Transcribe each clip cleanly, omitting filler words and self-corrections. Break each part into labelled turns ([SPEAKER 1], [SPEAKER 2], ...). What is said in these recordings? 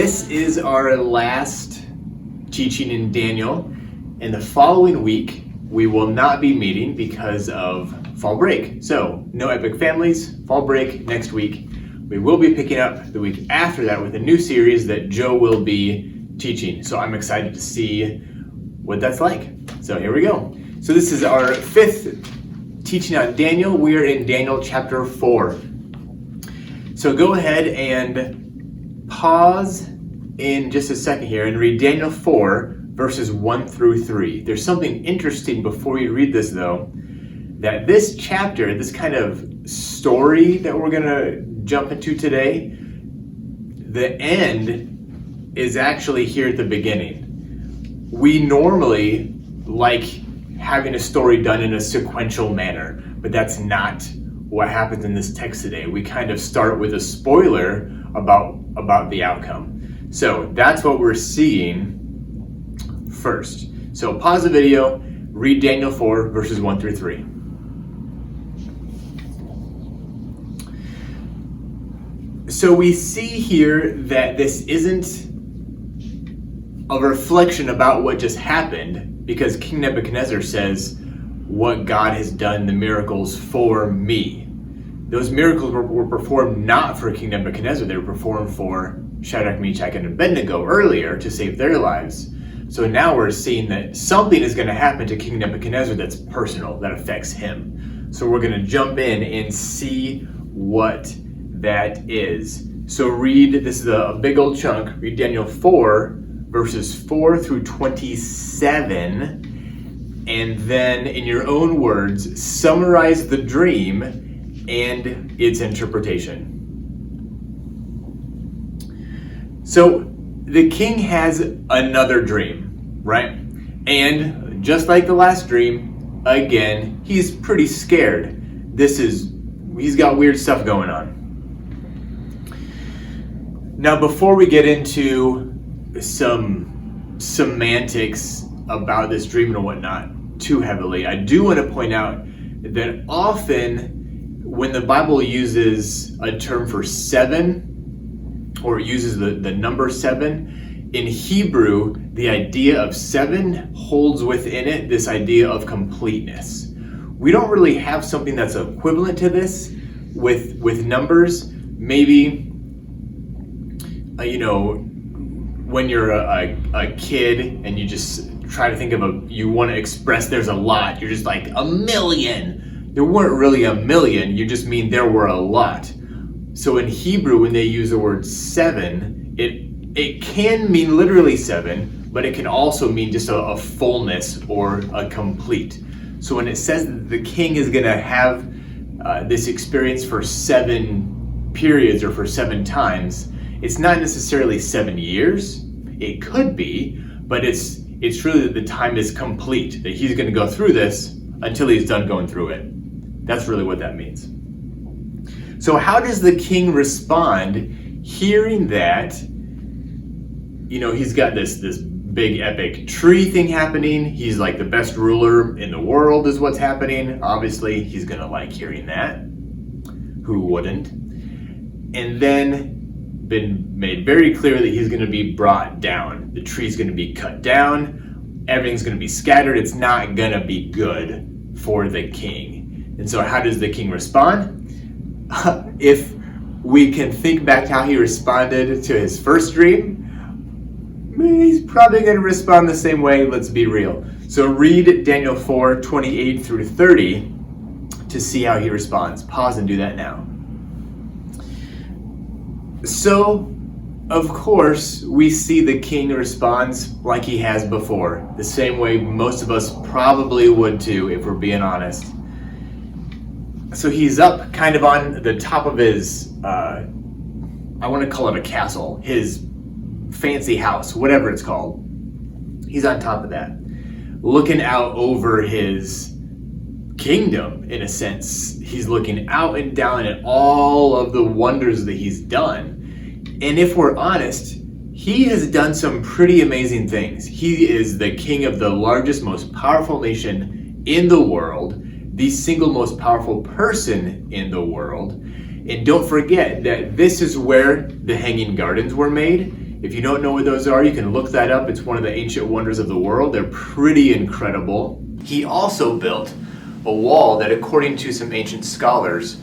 [SPEAKER 1] This is our last teaching in Daniel, and the following week we will not be meeting because of fall break. So no Epic Families, fall break next week. We will be picking up the week after that with a new series that Joe will be teaching. So I'm excited to see what that's like. So here we go. So this is our fifth teaching on Daniel. We are in Daniel chapter 4. So go ahead and pause in just a second here and read Daniel 4 verses 1 through 3. There's something interesting before you read this though, that this chapter, this kind of story that we're going to jump into today, the end is actually here at the beginning. We normally like having a story done in a sequential manner, but that's not what happens in this text today. We kind of start with a spoiler about the outcome. So that's what we're seeing first. So pause the video, read Daniel 4 verses 1 through 3. So we see here that this isn't a reflection about what just happened, because King Nebuchadnezzar says, what God has done, the miracles for me. Those miracles were performed not for King Nebuchadnezzar, they were performed for Shadrach, Meshach, and Abednego earlier to save their lives. So now we're seeing that something is going to happen to King Nebuchadnezzar that's personal, that affects him. So we're going to jump in and see what that is. So read, this is a big old chunk, read Daniel 4 verses 4 through 27, and then in your own words, summarize the dream and its interpretation. So the king has another dream, right? And just like the last dream, again, he's pretty scared. He's got weird stuff going on. Now, before we get into some semantics about this dream and whatnot too heavily, I do want to point out that often when the Bible uses a term for 7, or it uses the number 7, in Hebrew, the idea of 7 holds within it this idea of completeness. We don't really have something that's equivalent to this with numbers. Maybe, when you're a kid and you just try to think of you want to express there's a lot, you're just like, 1,000,000. There weren't really 1,000,000, you just mean there were a lot. So in Hebrew, when they use the word 7, it can mean literally 7, but it can also mean just a fullness or a complete. So when it says that the king is going to have this experience for 7 periods or for 7 times, it's not necessarily 7 years. It could be, but it's really that the time is complete, that he's going to go through this until he's done going through it. That's really what that means. So how does the king respond hearing that, he's got this big epic tree thing happening? He's like the best ruler in the world is what's happening. Obviously, he's going to like hearing that. Who wouldn't? And then been made very clear that he's going to be brought down. The tree's going to be cut down. Everything's going to be scattered. It's not going to be good for the king. And so how does the king respond? If we can think back to how he responded to his first dream, he's probably going to respond the same way. Let's be real. So read Daniel 4, 28 through 30 to see how he responds. Pause and do that now. So, of course, we see the king responds like he has before, the same way most of us probably would too, if we're being honest. So he's up kind of on the top of his, I want to call it a castle, his fancy house, whatever it's called. He's on top of that, looking out over his kingdom, in a sense. He's looking out and down at all of the wonders that he's done. And if we're honest, he has done some pretty amazing things. He is the king of the largest, most powerful nation in the world, the single most powerful person in the world. And don't forget that this is where the Hanging Gardens were made. If you don't know what those are, you can look that up. It's one of the ancient wonders of the world. They're pretty incredible. He also built a wall that, according to some ancient scholars,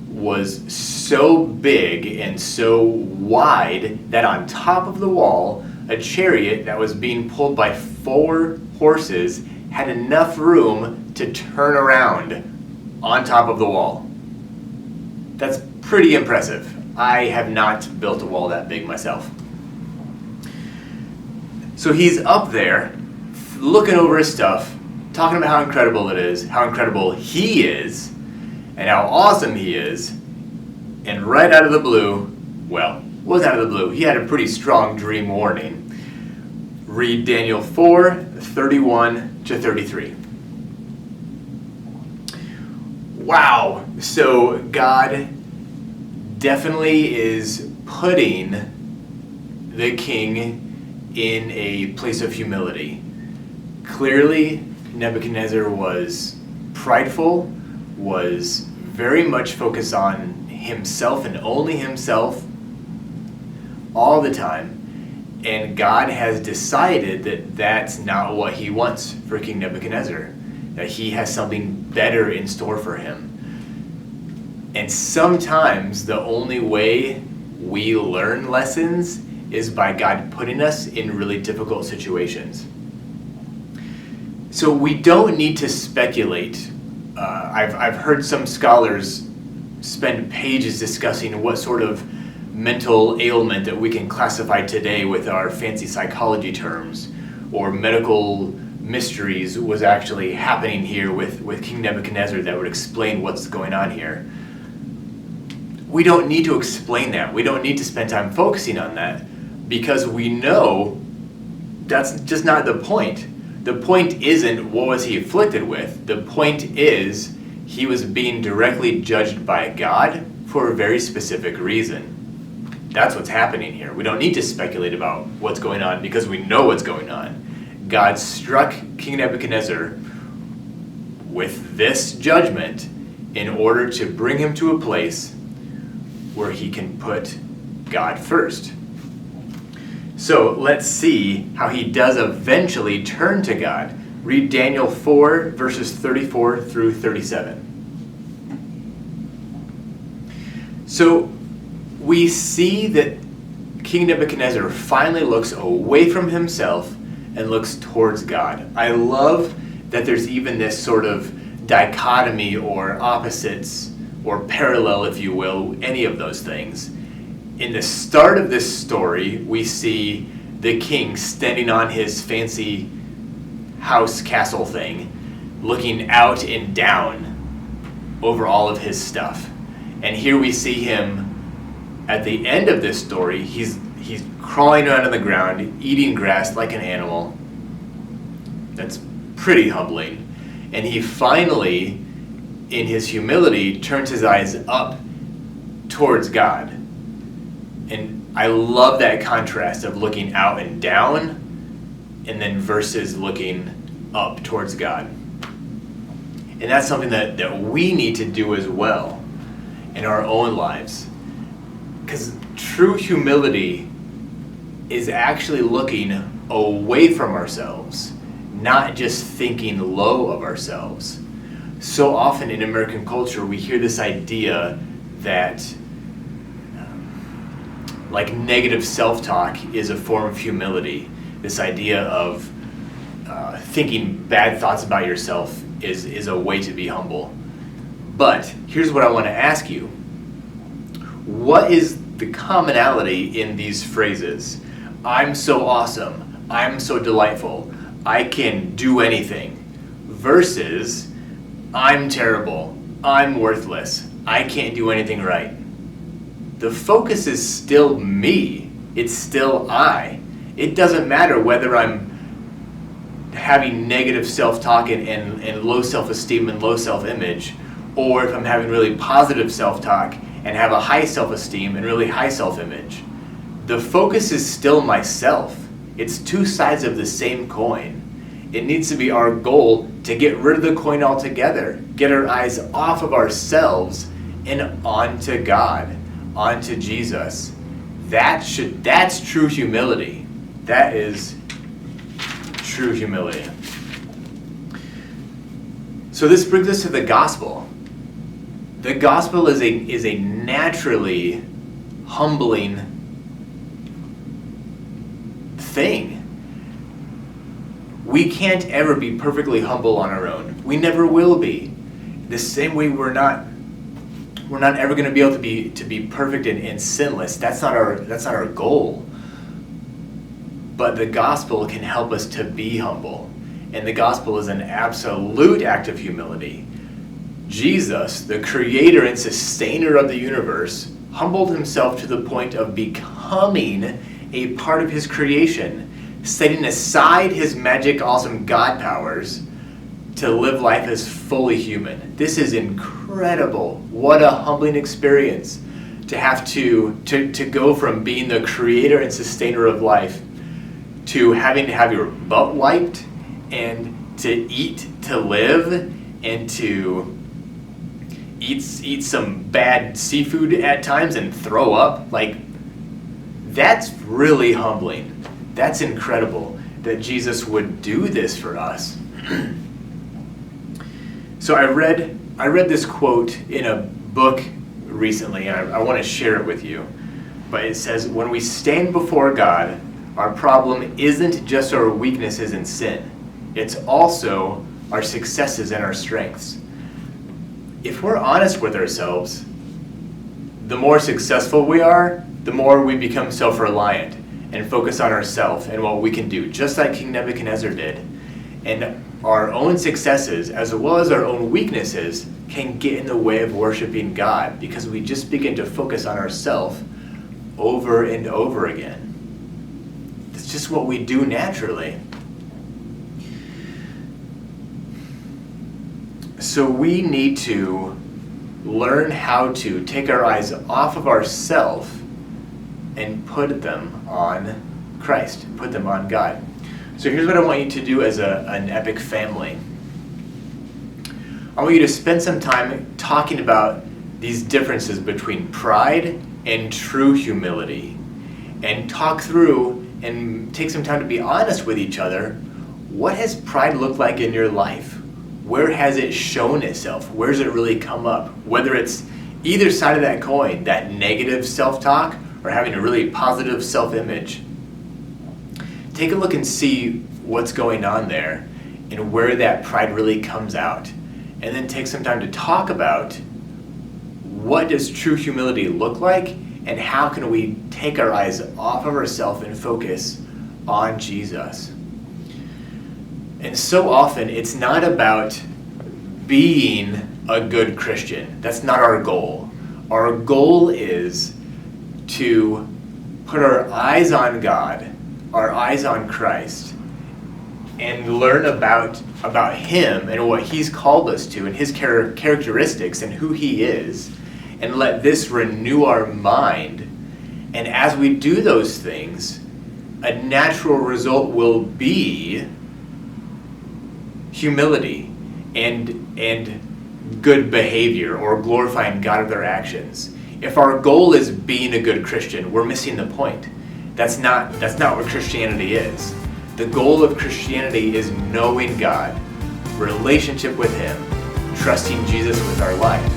[SPEAKER 1] was so big and so wide that on top of the wall, a chariot that was being pulled by 4 horses had enough room to turn around on top of the wall. That's pretty impressive. I have not built a wall that big myself. So he's up there, looking over his stuff, talking about how incredible it is, how incredible he is, and how awesome he is. And right out of the blue, well, what was out of the blue? He had a pretty strong dream warning. Read Daniel 4:31-33. Wow. So God definitely is putting the king in a place of humility. Clearly, Nebuchadnezzar was prideful, was very much focused on himself and only himself all the time. And God has decided that that's not what he wants for King Nebuchadnezzar, that he has something better in store for him. And sometimes the only way we learn lessons is by God putting us in really difficult situations. So we don't need to speculate. I've heard some scholars spend pages discussing what sort of mental ailment that we can classify today with our fancy psychology terms, or medical mysteries was actually happening here with King Nebuchadnezzar that would explain what's going on here. We don't need to explain that. We don't need to spend time focusing on that, because we know that's just not the point. The point isn't what was he afflicted with. The point is he was being directly judged by God for a very specific reason. That's what's happening here. We don't need to speculate about what's going on because we know what's going on. God struck King Nebuchadnezzar with this judgment in order to bring him to a place where he can put God first. So let's see how he does eventually turn to God. Read Daniel 4:34-37. So we see that King Nebuchadnezzar finally looks away from himself and looks towards God. I love that there's even this sort of dichotomy or opposites or parallel, if you will, any of those things. In the start of this story, we see the king standing on his fancy house castle thing, looking out and down over all of his stuff. And here we see him at the end of this story. He's crawling around on the ground, eating grass like an animal. That's pretty humbling. And he finally, in his humility, turns his eyes up towards God. And I love that contrast of looking out and down and then versus looking up towards God. And that's something that we need to do as well in our own lives. Because true humility is actually looking away from ourselves, not just thinking low of ourselves. So often in American culture, we hear this idea that like negative self-talk is a form of humility. This idea of thinking bad thoughts about yourself is a way to be humble. But here's what I want to ask you. What is the commonality in these phrases? I'm so awesome. I'm so delightful. I can do anything. Versus, I'm terrible. I'm worthless. I can't do anything right. The focus is still me. It's still I. It doesn't matter whether I'm having negative self-talk and low self-esteem and low self-image, or if I'm having really positive self-talk and have a high self-esteem and really high self-image. The focus is still myself. It's two sides of the same coin. It needs to be our goal to get rid of the coin altogether, get our eyes off of ourselves and onto God, onto Jesus. That's true humility. That is true humility. So this brings us to the gospel. The gospel is a naturally humbling thing. We can't ever be perfectly humble on our own. We never will be. The same way we're not ever going to be able to be perfect and sinless. That's not our goal. But the gospel can help us to be humble. And the gospel is an absolute act of humility. Jesus, the creator and sustainer of the universe, humbled himself to the point of becoming a part of his creation, setting aside his magic, awesome God powers to live life as fully human. This is incredible. What a humbling experience to have to go from being the creator and sustainer of life to having to have your butt wiped and to eat to live and to eat some bad seafood at times and throw up. Like, that's really humbling. That's incredible that Jesus would do this for us. So I read this quote in a book recently, and I want to share it with you. But it says, when we stand before God, our problem isn't just our weaknesses and sin. It's also our successes and our strengths. If we're honest with ourselves, the more successful we are, the more we become self-reliant and focus on ourselves and what we can do, just like King Nebuchadnezzar did. And our own successes, as well as our own weaknesses, can get in the way of worshiping God because we just begin to focus on ourselves over and over again. It's just what we do naturally. So we need to learn how to take our eyes off of ourselves and put them on Christ, put them on God. So here's what I want you to do as an Epic family. I want you to spend some time talking about these differences between pride and true humility, and talk through and take some time to be honest with each other. What has pride looked like in your life? Where has it shown itself? Where does it really come up? Whether it's either side of that coin, that negative self-talk or having a really positive self-image. Take a look and see what's going on there and where that pride really comes out. And then take some time to talk about what does true humility look like and how can we take our eyes off of ourselves and focus on Jesus. And so often it's not about being a good Christian. That's not our goal. Our goal is to put our eyes on God, our eyes on Christ, and learn about Him and what He's called us to and His characteristics and who He is, and let this renew our mind. And as we do those things, a natural result will be humility and good behavior or glorifying God with our actions. If our goal is being a good Christian, we're missing the point. That's not what Christianity is. The goal of Christianity is knowing God, relationship with Him, trusting Jesus with our life.